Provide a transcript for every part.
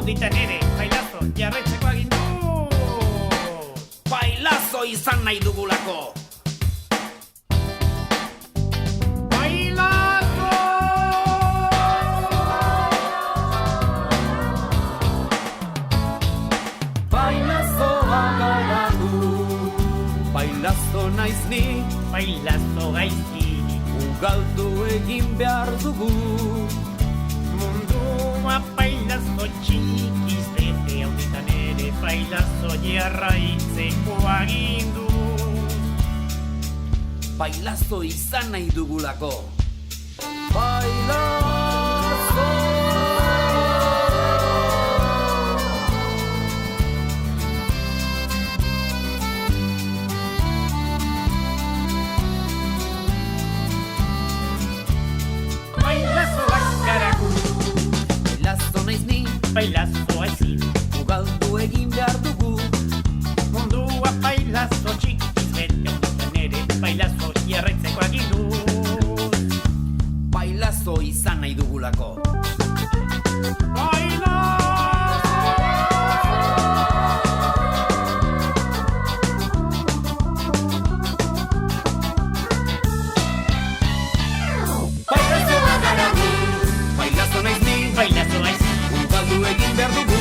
Auditan ere, bailazo, jarraitzeko agindu. Bailazo izan nahi dugulako. Bailazo! Bailazoa gara du, bailazo naiz ni, Bailazo gaizki, ugaldu egin behar dugu. mundua bailazo txikiz bete, auditan ere bailazo jarraitzeko agindu. Bailazo izan nahi dugulako. Bailazo. Bailazoak gara gu, Bailazo naiz ni, bailazo ezin, ugaldu egin behar dugu. mundua bailazo txikiz bete, auditan ere bailazo jarraitzeko agindu. Bailazo izan nahi dugulako. Bailazo naiz ni, Bailazo ezin, ugaldu egin behar dugu.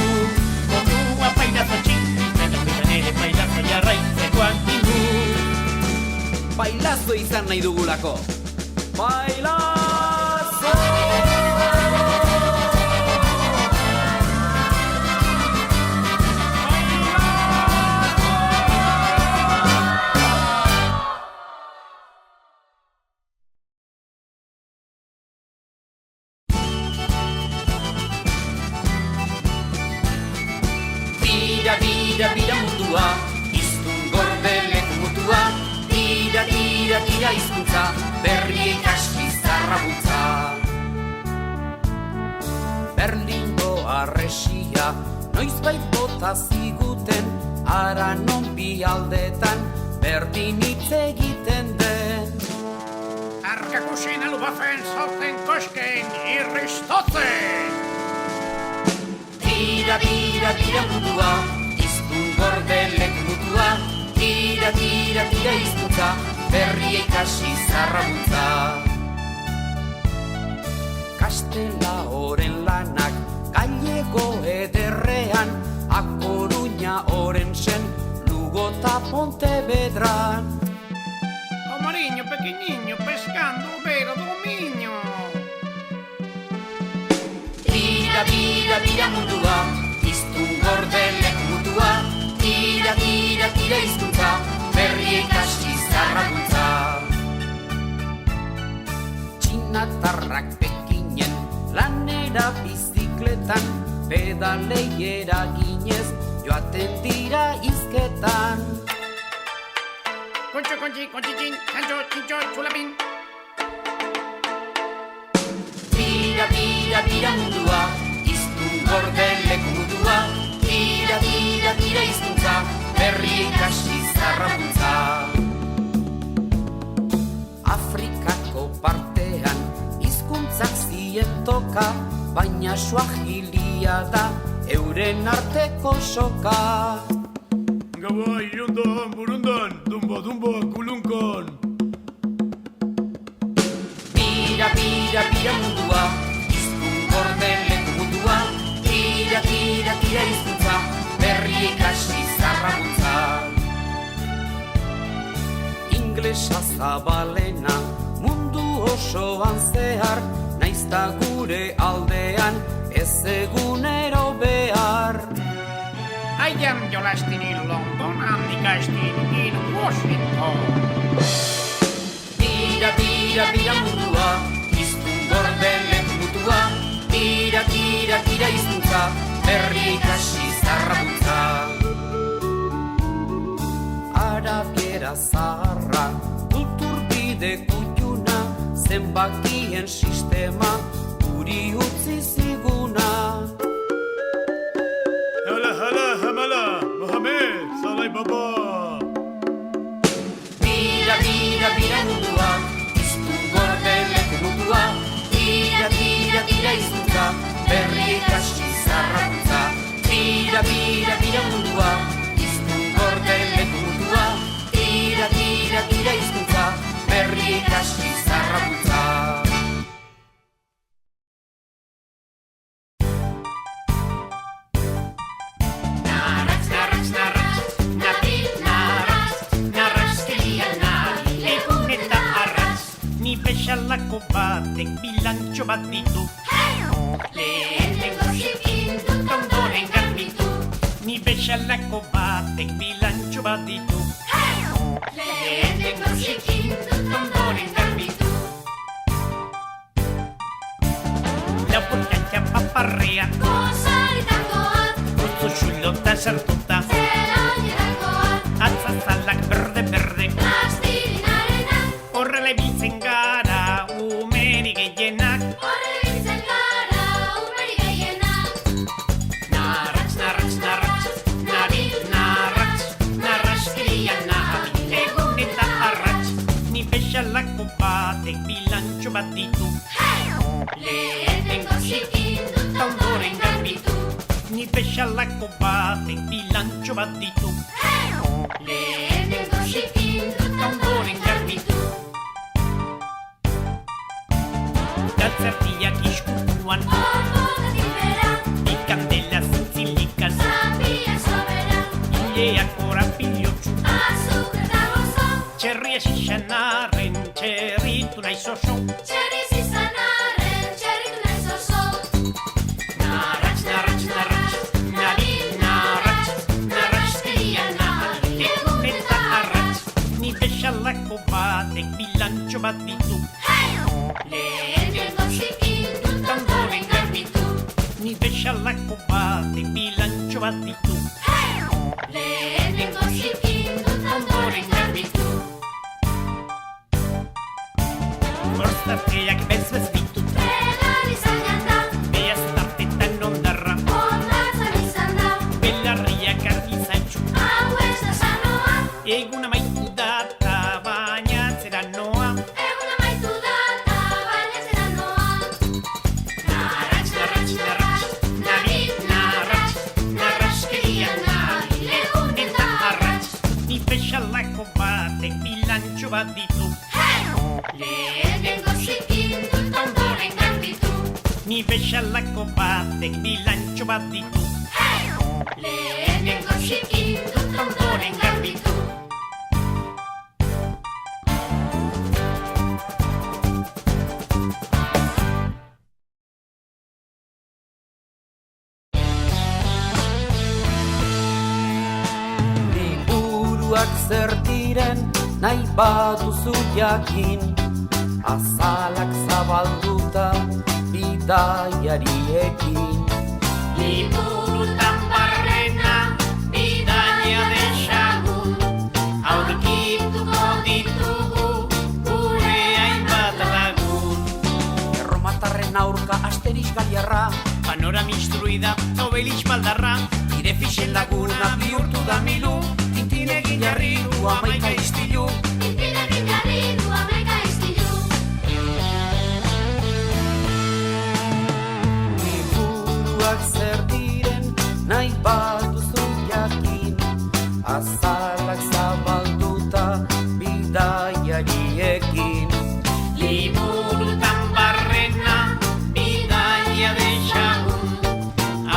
mundua bailazo txikiz bete, auditan ere bailazo jarraitzeko agindu. Bailazo izan nahi dugulako. Bailazo. Bira, bira, bira mundua, iztun gordelek mutua. Tira, tira, tira hizkuntza, berri ikasi zarrabutza. Berlingo arresia, noizbait bota ziguten, ara non bi aldetan, berdin hitz egiten den. Arkakusin alubafen zauten kosken irristotzen. Tira, tira, tira mundua, iztun gordelek mutua. Tira, tira, tira hizkuntza, berri ikasi zarrabutza. Kastela oren lanak, gallego ederrean, A Coruña, Orensen, Lugo ta Pontevedran. O mariño pequeñiño pescando o vero do miño. Tira, tira, tira mundua, iztun gordelek mutua. Tira, tira, tira hizkuntza, berri ikasi zarrabutza. Txinatarrak Pekinen, lanera bizikletan, pedalei eraginez, joaten dira hizketan. Kontxo, kontxi, kontxitxin, txantxo, txintxo, txulapin. Tira, tira, tira mundua, iztun gordelek mutua. Tira, tira, tira hizkuntza, berri ikasi zarrabutza. Afrikako partean, hizkuntzak zien toka, baina suahilia da, euren arteko soka. Gaua, irundan, burundan, dumba, dumba, kulunkon. Bira, bira, bira mundua, iztun gordelek mutua. Tira, tira, tira hizkuntza, berri ikasi zarrabutza. Inglesa zabalena, mundu osoan zehar, naizta gure aldean, ez egunero behar. I am jolastin in London, handik astin in Washington. Bira, bira, bira mundua, iztun gordelek mutua. Tira, tira, tira hizkuntza, berri ikasi zarrabutza. Arabiera zaharra, kulturbide kutxuna, zenbakien sistema, guri utzi ziguna. Hala, hala, hamala, Mohamed, salai baba. Bira, bira, bira mundua, iztun gordelek bezalako batek bilantxo bat ditu. Lehenengo zikindut ondoren garbitu. Ni bezalako batek bilantxo bat ditu. Lehenengo zikindut ondoren garbitu. Lapurkatxa paparrean, Gozaritakoak, gutzu xulota sartuta, zeloierakoak, atzazalak berde-berde, plastilinarena, horrela ibiltzen gara umeri gehienak. horre biltzen gara umeri gehienak. Narratx, narratx, narratx, nabil, narratx, narraxkeria nabil, egun eta arratx. Ni bezalako batek bilantxo bat ditu. Lehenengo zikindut ondoren garbitu. Ni bezalako batek bilantxo bat ditu. Lehenengo zikindut ondoren garbitu. Galtzertiak iskutuan, Orbotatik bera, ikandela zintzilikaz, zapia sobera, hileak korapilotxu, azukre eta gozo, txerria xixanarren, txerritu naiz oso. txerriz izanaren, txerritu naiz oso. Narratx, narratx, narratx, nabil, narratx, narraxkeria nabil, egun eta arratx. Ni bezalako batek bilantxo bat ditu. Lehenengo zikindut ondoren garbitu. Ni bezalako batek bilantxo bat ditu. Lehenengo zikindut ondoren garbitu. Borstarteak bez-bez ditut, Edan izan janda, behaz tartetan ondarra, ondatzan izan da, belarriak argizantxu. hau ez da sanoa, Egun amaitu data, baina zera noa. egun amaitu da eta baina zera noa. Narratx, narratx, narratx, nabil, narratx, narraxkeria nabil, egun eta arratx. Ni bezalako batek bilantxo bat ditu. Lehenengo zikindut ondoren garbitu. Ni bezalako batek bilantxo bat ditu. Lehenengo zikindut ondoren garbitu. Liburuak zer diren nahi baduzu jakin, azalak zabalduta bidaiariekin. Liburutan barrena, bidaia desagun, aurkituko ditugu gure hainbat lagun. Erromatarren aurka Asterix Galiarra, Panorama instruida, Obelix baldarra, nire fixen laguna bihurtu da milu, tintinegin jarritu amaika istilu. Tintinekin jarritu hamaika istilu. Liburuak zer diren nahi baduzu jakin, azalak zabalduta bidaiariekin. liburutan barrena, bidaia desagun,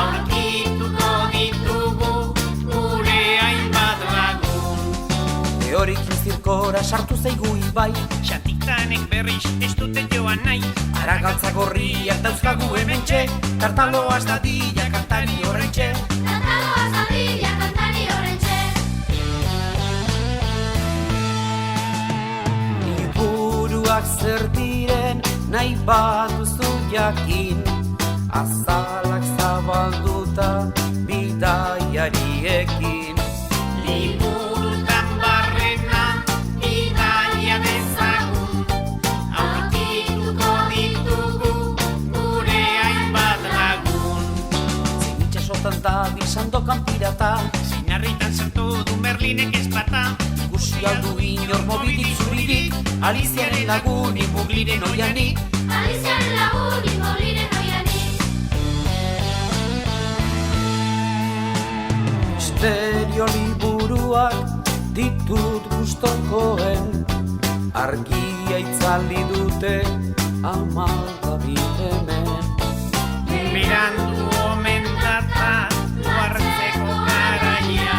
aurkituko ditugu gure hainbat lagun. Teorikin zirkora sartu zaigu ibai, Xatikanek berriz ez dute joan nahi, aragaltza gorriak dauzkagu hementxe, tartaloaz dadila kantari horrentxe. Kantaloa zadila kantari horrentxe. Liburuak zer diren nahi baduzu jakin, azalak zabalduta bidaiariekin. liburutan barrena, bidaia dezagun, aurkituko ditugu gure hainbat lagun. Zinitxasotan dabil sandokan pirata, Zinarritan sartu du Merlinek ezpata, ikusi aldu inor mobilik zuririk, Aliziaren lagunik mugliren oianik. Aliziaren lagunik mugliren oianik. Misterio liburuak ditut gustokoen, argia itzali dute amalgabi hemen. Mirandu omen data, duartzeko garaia,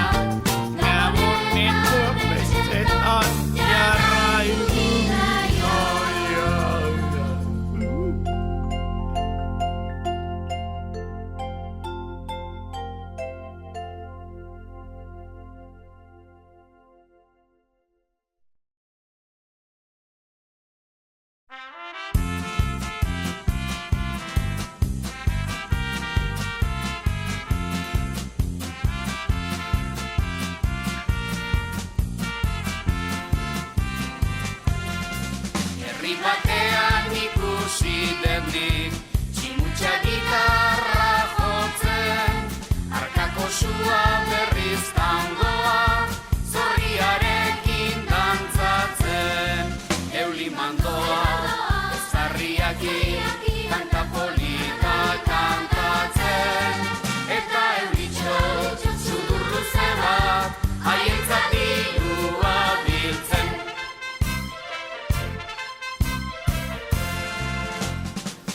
gaboneko bestetan jarraitu. ikusi denik, tximutxa gitarra jotzen, arkako sua berriz tangoa, zorriarekin dantzatzen, euli mandoa, ezarriakin, kanta polita kantatzen, eta eulitxo, sudur luze bat, haientzat dirua biltzen.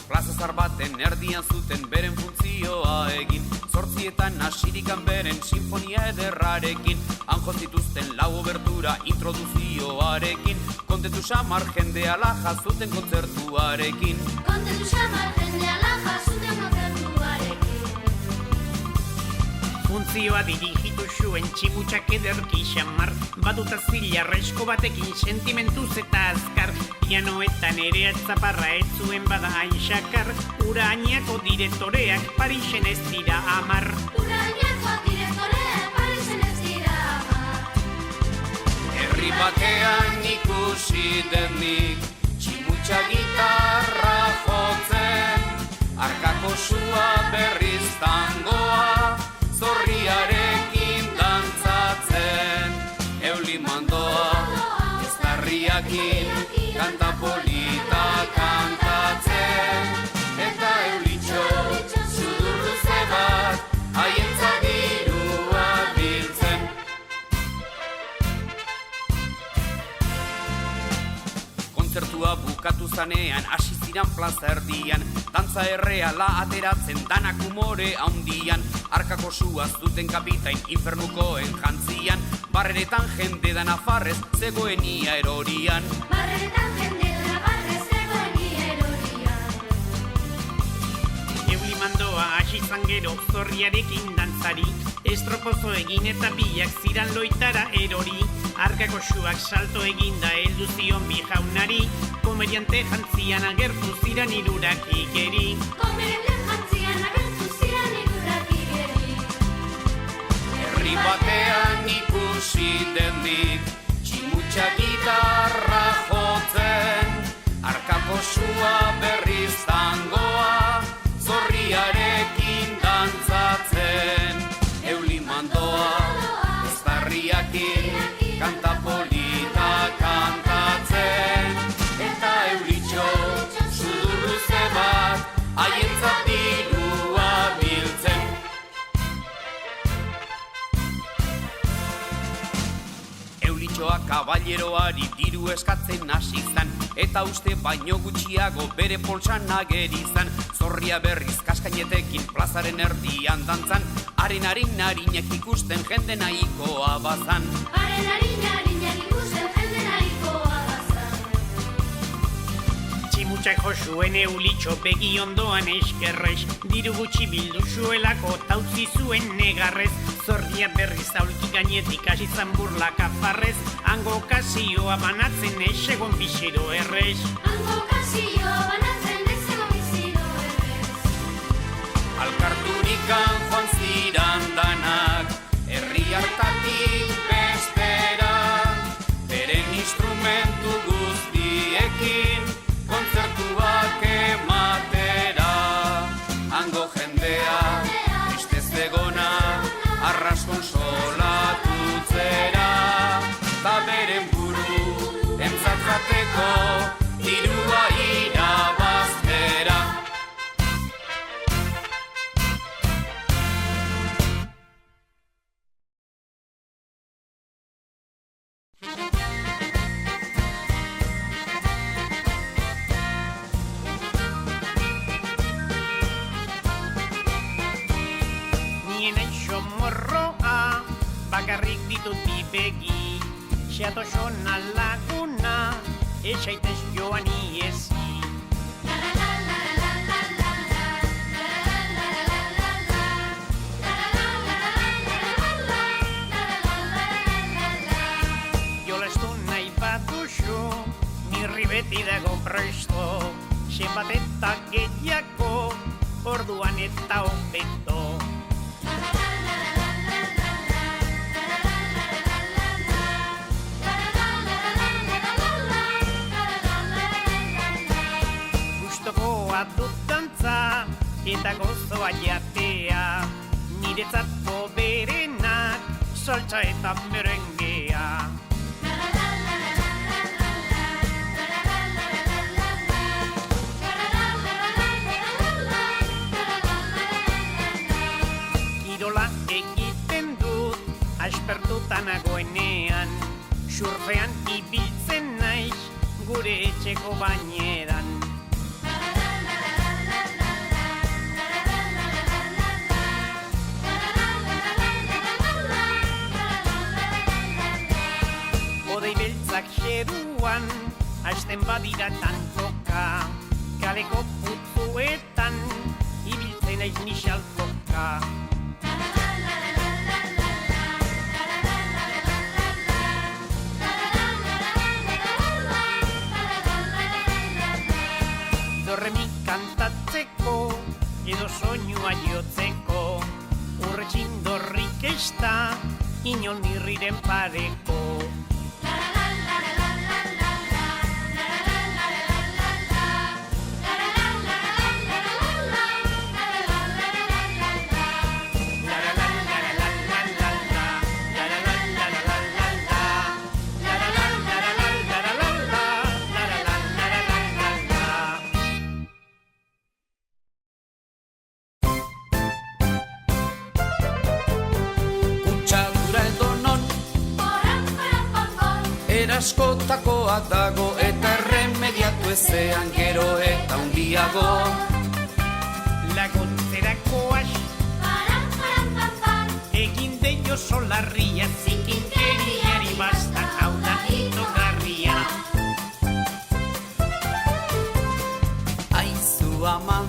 Plaza baten erdian zuten beren funtzioa egin, zortzietan hasirikan beren sinfonia ederrarekin, anjo zituzten lau obertura introduzioarekin, kontentu xamar jendea laja zuten kontzertuarekin. Kontentu xamar jendea laja zuten kontzertuarekin. Funtzioa dirigitu zuen tximutxak ederki xamar, baduta zilarresko batekin sentimentuz eta azkar, pianoetan ere atzaparra ez zuen bada hain xakar, Urañako direktoreak Parisen ez dira amar. Urañako direktoreak Parisen ez dira amar. Herri batean ikusi denik, tximutxa gitarra jotzen, arkako sua berriz tangoa, zorriarekin dantzatzen, euli mandoa, eztarriakin, kanta polita kantatzen, eta eulitxo, sudur luze bat, haientzat dirua biltzen. Kontzertua bukatu zanean, hasi ziran plaza erdian, dantza erreala ateratzen danak umore haundian, arkako sua zuten kapitain infernukoen jantzian, barreretan jende da nafarrez zegoen ia erorian. Barreretan jende da nafarrez zegoen ia erorian. Euli mandoa hasi zangero zorriarekin dantzari, estropozo egin eta biak ziran loitara erori, arkako suak salto eginda heldu zion bi jaunari, komediante jantzian agertu ziran hirurak igeri. Komediante jantzian agertu ziran hirurak igeri. Herri batean ikusi denik, tximutxa gitarra jotzen, arkako sua berriz tangoa, zorriarekin dantzatzen, euli mandoa, eztarriakin, kanta polita kantatzen, eta eulitxo, sudur luze bat, haientzat dirua biltzen. Eulitxoa kaballeroari diru eskatzen hasi zan, eta uste baino gutxiago bere poltsan ageri zan, zorria berriz kaskainetekin plazaren erdian dantzan, haren harinak ikusten jende nahikoa bazan. Haren harinak ikusten jende nahikoa bazan. Tximutxak jo zuen eulitxo begi ondoan eskerrez, diru gutxi bildu zuelako tautzi zuen negarrez, zorria berriz aulki gainetik hasi zan burlaka farrez, hango okazioa banatzen ez egon bizero errez. Hango okazioa banatzen ez egon bizero errez. Alkarturikan joan ziran danak, herri hartatik bestera, beren instrumentu guztiekin, kontzertuak ematera. Hango jendea, tristez egona, arras konsolatutzera, ta beren buru entzat jateko, dirua irabaztera. Nien aixo morroa, bakarrik ditut bi begi, xeato xona laguna, esaitez joan iesi. Jolastu nahi baduzu, nirri beti dago presto, zenbat eta gehiago, orduan eta hobeto. eta gozoa jatea, niretzat berenak, saltza eta merengea. Kirola egiten dut, aspertuta nagoenean, surfean ibiltzen naiz, gure etxeko baineran. Odei beltzak xeruan, hasten badira tantoka, kaleko putzuetan, ibiltzen naiz nixaltoka. Dorremi kantatzeko, edo soinua jotzeko, urretxin dorrik esta, inon irriren pareko. Askotakoa dago eta erremediatu ezean gero eta hundiago. Laguntzerakoaz egin deio solarria, zikinkeriari basta, hau da itogarria. Aizu ama,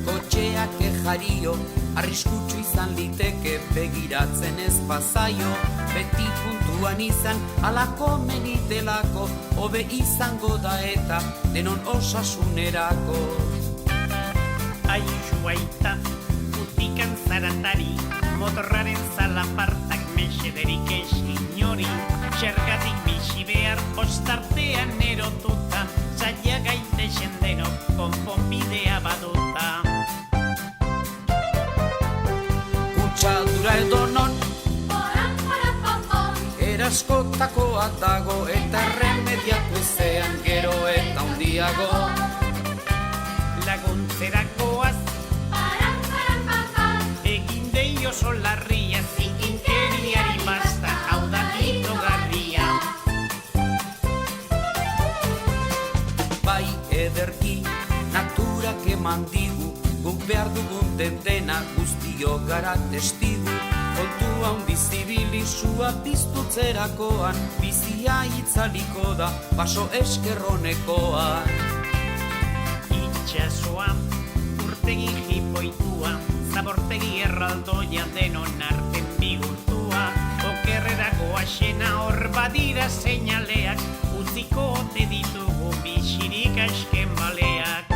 kotxeak ejario, arriskutsu izan liteke begiratzen ez bazaio, beti puntuan izan alako menitelako, hobe izango da eta denon osasunerako. Aizu aita, utikan zaratari, motorraren zalapartak mesederik ez inori, txergatik bizi behar ostartean erotuta, zaila gaitexen denok konponbidea baduta. Kutsadura edonon eraskotakoa dago eta erremediatu ezean gero eta hundiago. Laguntzerakoaz egin deio solarria, zikinkeriari basta, hau da itogarria. Bai ederki naturak eman digu, guk behar dugun dena guztio gara testigu. Kontua bizibil izua piztutzerakoan, bizia itzaliko da baso eskerronekoa. Itxasoa, urtegi jipoitua, zabortegi erraldoia denon arten bihurtua, okerreragoa xena hor badira seinaleak, utziko ote ditugu bizirik asken baleak.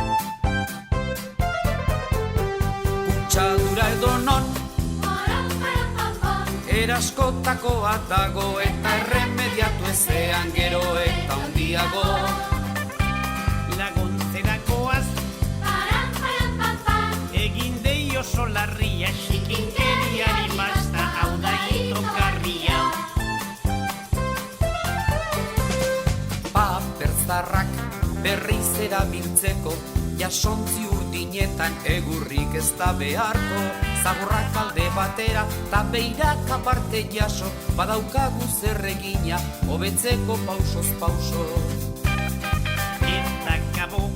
Kutsadura edonon eraskotakoa dago eta erremediatu ezean gero eta hundiago. Laguntzerakoaz egin deio solarria, zikinkeriari basta, hau da itogarria. Paperzarrak berriz erabiltzeko, jasontzi urdinetan egurrik ez da beharko, zaborrak alde batera eta beirak aparte jaso, badaukagu zerregina hobetzeko pausoz pauso. Eta kabo,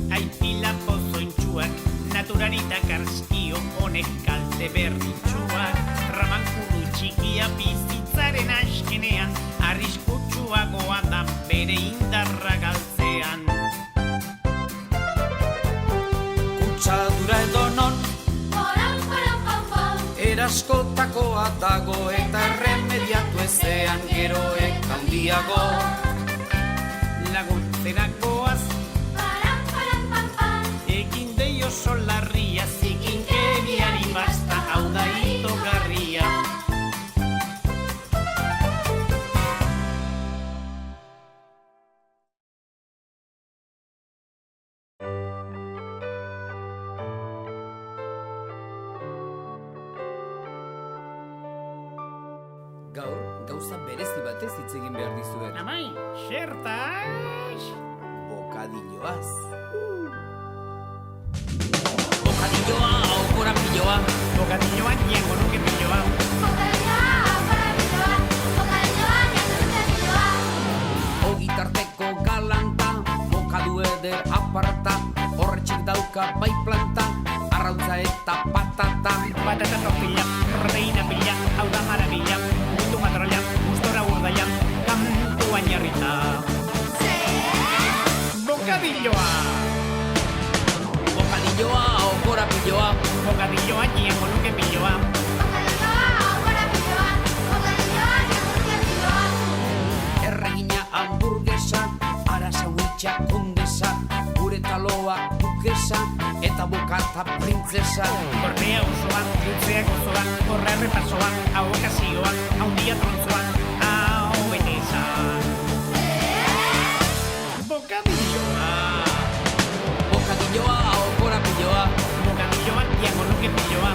aipila pozointxuak, naturarita karzkio honek kalte berritxuak, ramankuru txikia bizitzaren askenean, arriskutsuagoa da bere indarra galtzean. Kutsadura edonon eraskotakoa dago eta erremediatu ezean gero eta hundiago. Laguntzerakoaz egin deio solarria, zikinkeriari basta, hau da itogarria. Gaur, gauza berezi batez hitz egin behar dizuet. Amai, zertaz? Bokadilloaz. Bokadilloa, aukorapiloa. Bokadilloan jango nuke piloa. Ogitarteko galanta, bokadu eder aparta, horretxek dauka bai planta, arrautza eta patata. Patata tortilla, reina pilla, hau da maravilla. Mundu matrolla, gustora urdaia, kantuan jarrita. Bokadilloa! Bokadilloa, aukorapiloa. Bokadilloan jango nuke piloa. Erregina hamburguesa, arasa huitxa kondesa, gure taloa dukesa, eta bokata printzesa. Kornea osoa, lutzea gozoa, korra errepasoa, hau okazioa, haundia trontzoa, hau beteza. Bokadilloa! Bokadilloa, aukorapiloa. Bokadilloan jango nuke piloa.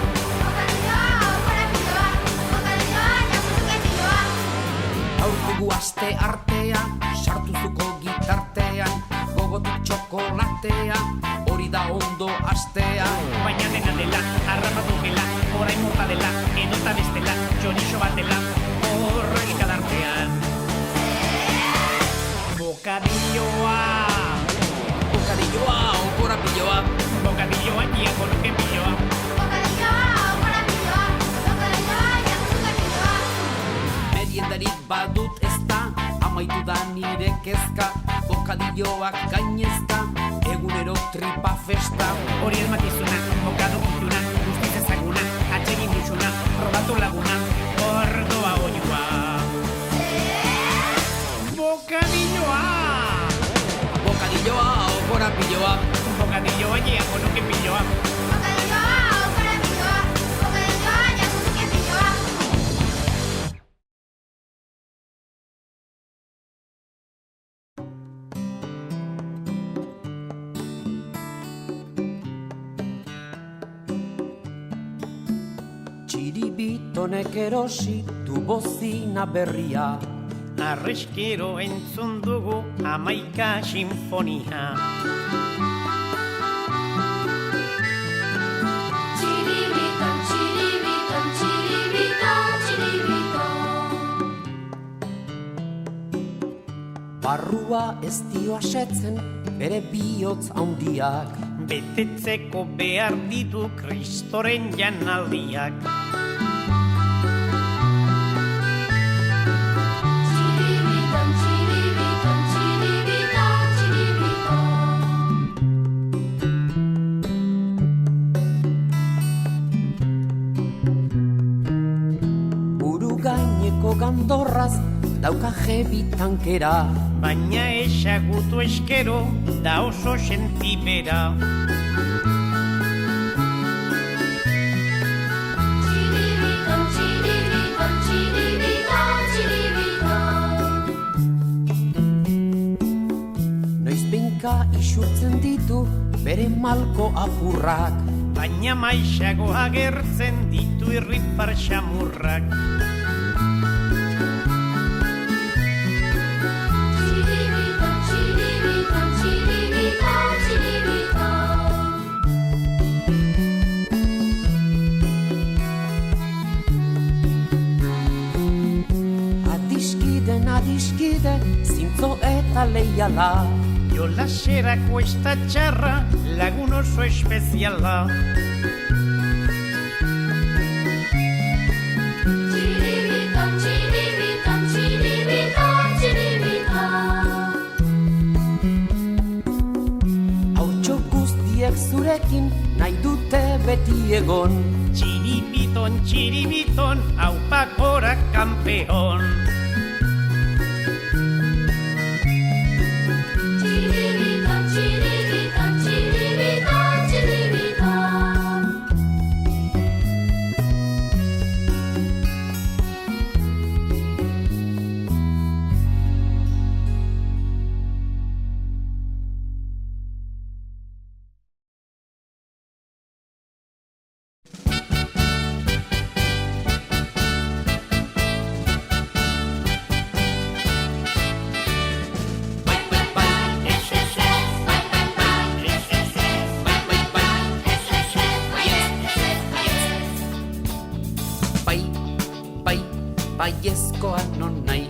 Aurdugu aste artea, sartuzuko gitartean, gogotik txokolatea, hori da ondo astea. Baina dena dela, arrapatu gela, orain mota dela, edota bestela, txorixo batela, horro eskalartean. Bokadilloa! Bokadilloa, aukorapiloa. Bokadilloan jango nuke piloa. Meriendarik badut ez da, amaitu da nire kezka, bokadilloak gainezka, egunero tripa festa. Hori elmatizuna, bokado kultura, guztiz ezaguna, atsegin duzuna, robatu laguna, ordoa oioa. Bokadilloa! Bokadilloa, aukorapiloa. Bokadilloa jango nuke piloa. Txiribitonek erosi du bozina berria. Arreskero entzun dugu Hamaika sinfonia. Txiribiton, txiribiton, txiribiton, txiribiton. Barrua ez dio asetzen bere bihotz handiak. Betetzeko behar ditu Kristoren janaldiak. Txiribiton, txiribiton, txiribiton, txiribiton. Buru gaineko gandorraz dauka jebi tankera. Baina esagutu eskero da oso sentibera. Txiribiton, txiribiton, txiribiton, txiribiton. Noizbenka isurtzen ditu bere malko apurrak. Baina maisago agertzen ditu irripar xamurrak. Txiribiton, txiribiton, txiribiton, txiribiton. Adiskide, zintzo eta leiala. Jolaserako ez da txarra, lagun oso espeziala. Txiribiton, txiribiton, txiribiton, txiribiton. Hautxo guztiek zurekin nahi dute beti egon. Txiribiton, txiribiton, haupak horak kampeon. Txiribiton, txiribiton, txiribiton, txiribiton. baiezkoa non nahi,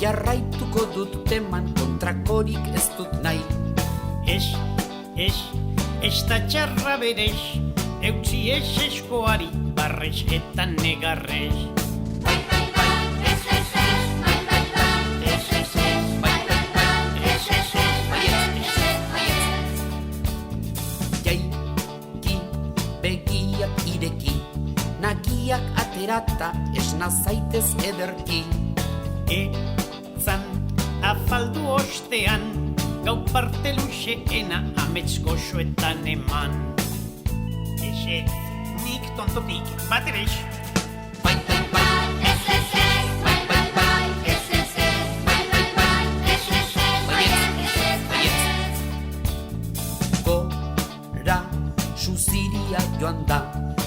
jarraituko dut teman kontrakorik ez dut nahi. Ez da txarra berez, eutzi ez eskoari, barrez eta negarrez. Jaiki, begiak ireki, nagiak aterata, esna zaitez ederki. Etzan afaldu ostean, gau parte luxeena amets goxoetan eman. Ez, nik tontotik bat ere ez. Gora, suziria joan da,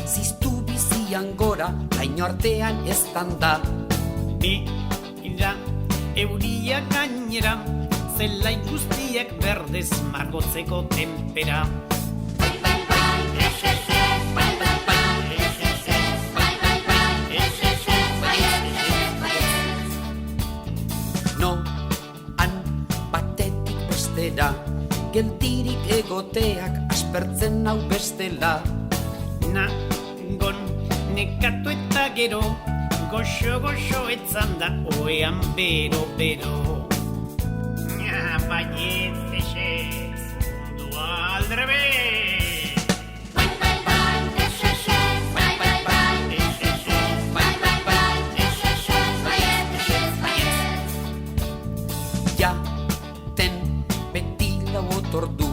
ziztu bizian gora, laino artean eztan da. Bira, euria gainera, zelai guztiak berdez margotzeko tempera. No, han batetik bestera, geldirik egoteak aspertzen hau bestela. Nagon nekatu eta gero, goxo etzan da oean bero. Baietz esez, mundua aldrebe. Jaten beti lau otordu,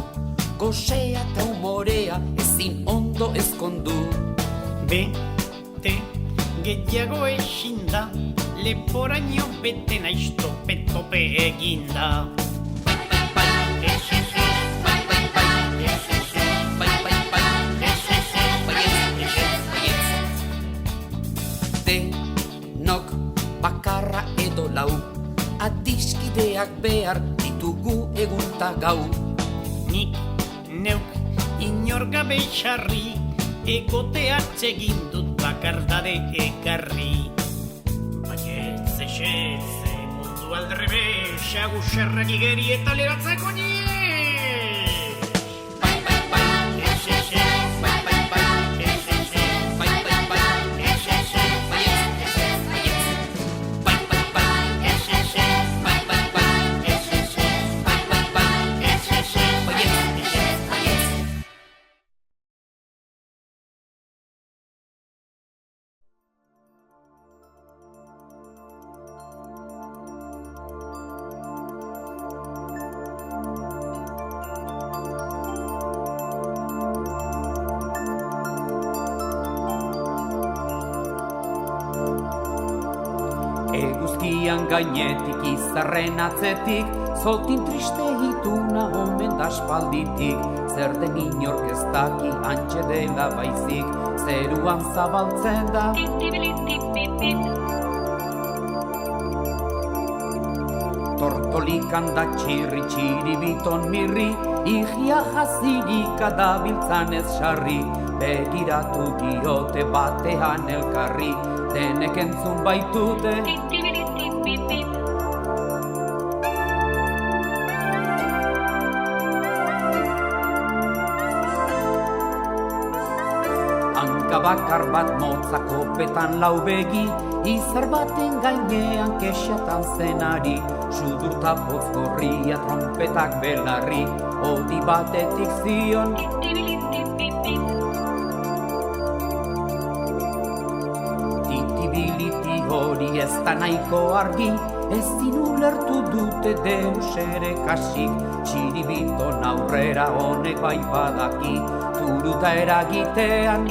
gozea eta humorea ezin ondo ezkondu. Bete gehiago esinda, leporaino bete naiz tope eginda. Denok bakarra edo lau, adiskideak behar ditugu egunta gau. Nik neuk inor gabe xarri, egotea txegin dut bakardade ekarri. Baietz esez, mundu aldrebe, xagu xerrak igeri eta leratzeko nie. Eguzkian gainetik izarren atzetik, zotin triste hituna omen da aspalditik. Zer den inork ez daki antxe dela baizik, zeruan zabaltzen da. Tortolikan da txirri biton mirri, igia jazirika dabiltzan ez sarri. Begiratu diote batean elkarri, denek entzun baitute. Hanka bakar bat motzako petan lau begi, izar baten gainean kexatan zenari. Sudurta pozgorria trompetak belarri, odi batetik zion. Titibiliti hori ez da nahiko argi, ezin ulertu dute deus ere kasik. Txiribiton aurrera honek bai badaki, turuta eragitean.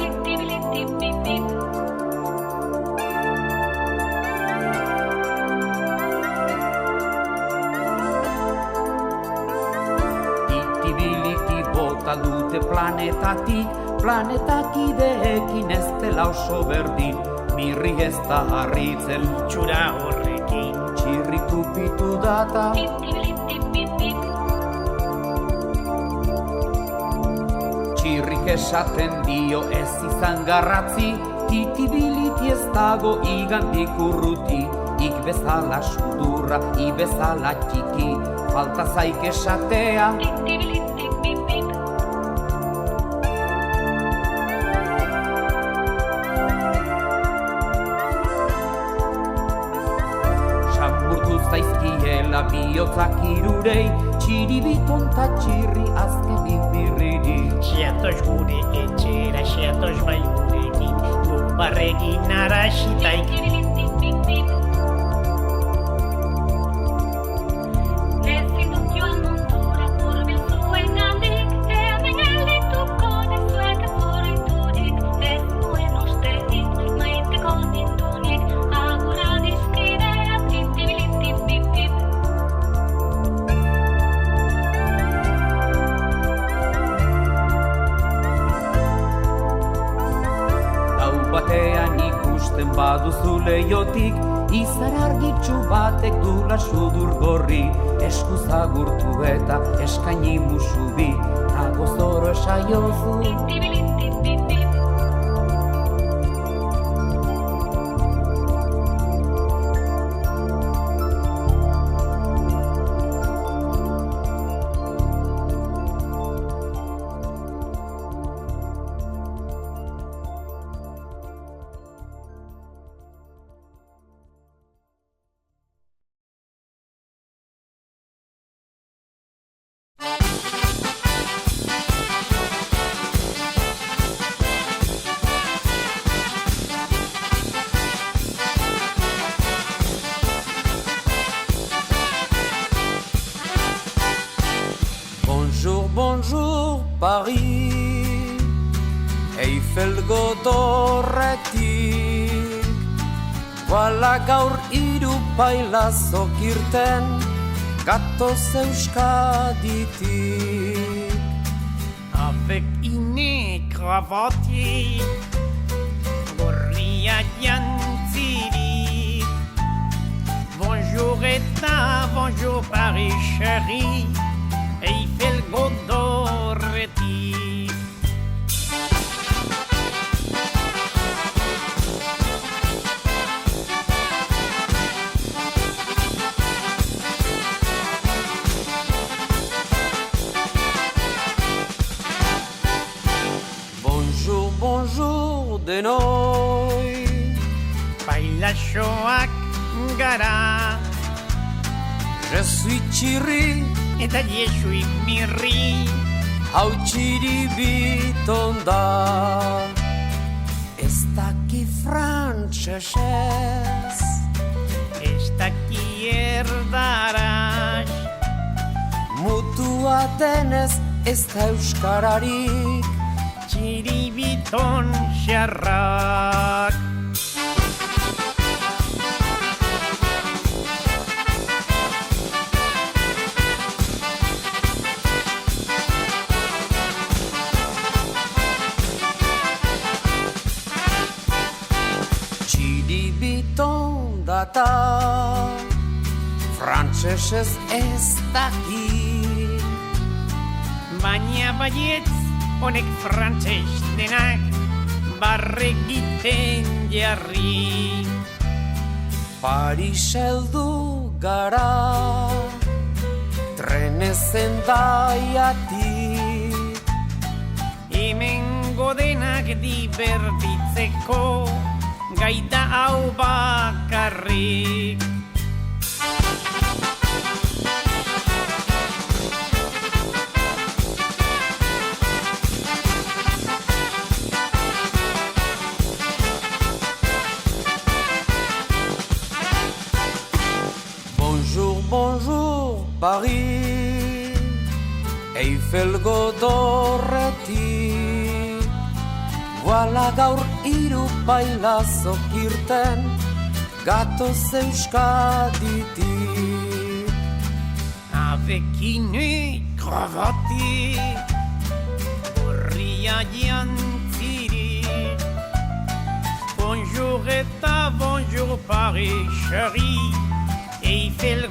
Titibiliti bota dute planetatik, planetak ideekin ez dela oso berdin. Mirri ez da harritzen Txura horrekin txirri tupitu data. Txirrik esaten dio ez izan garratzi, titibiliti ez dago igandik urruti, ik bezala sudurra, i bezala txiki, falta zaik esatea. Samurtu zaizkiela bihotzak irurei, txiribiton ta txirri azkenik birriri. Xeatoz gure etxera, xeatoz bai gurekin, gu barregin arasitaik. Ezin dut joan mundura hurbil zuengandik, hemen geldituko dizuet ez oroiturik, ez nuen usterik, maiteko nintunik, agur adiskidea, tip-tip-tip-tip-tip. Gau batean ikusten baduzu leiotik, izar argitsu batek dula sudur gorri, eskuz agurtu eta eskaini musubi, nago zoro esaiozu. Tip-tip-tip-tip-tip. Bonjour, bonjour, Paris, Eiffel godorretik, Bala gaur hiru pailazok irten, gatoz Euskaditik. Avec une cravate, gorria jantzirik. Bonjour eta bonjour Paris chéri, Eiffel godorretik. Bonjour, bonjour denoi, Bailaxoak gara, je suis txirri, eta jesuik mirri. hau txiribiton da. Ez daki frantsesez, Ez daki erdaraz, mutua denez ez da euskararik. txiribiton xarrak. Txiribiton data, frantsesez ez daki. Baina baietz honek frantses denak barregiten jarri. Paris heldu gara, trenez endaiatik. Hemengo denak dibertitzeko gaita hau bakarrik. Bonjour, bonjour, Paris, Eiffel godorretik. Bala gaur hiru pailazok irten, gatoz Euskaditik. Avec une cravate, gorria jantzirik. Bonjour eta bonjour Paris chéri, Eiffel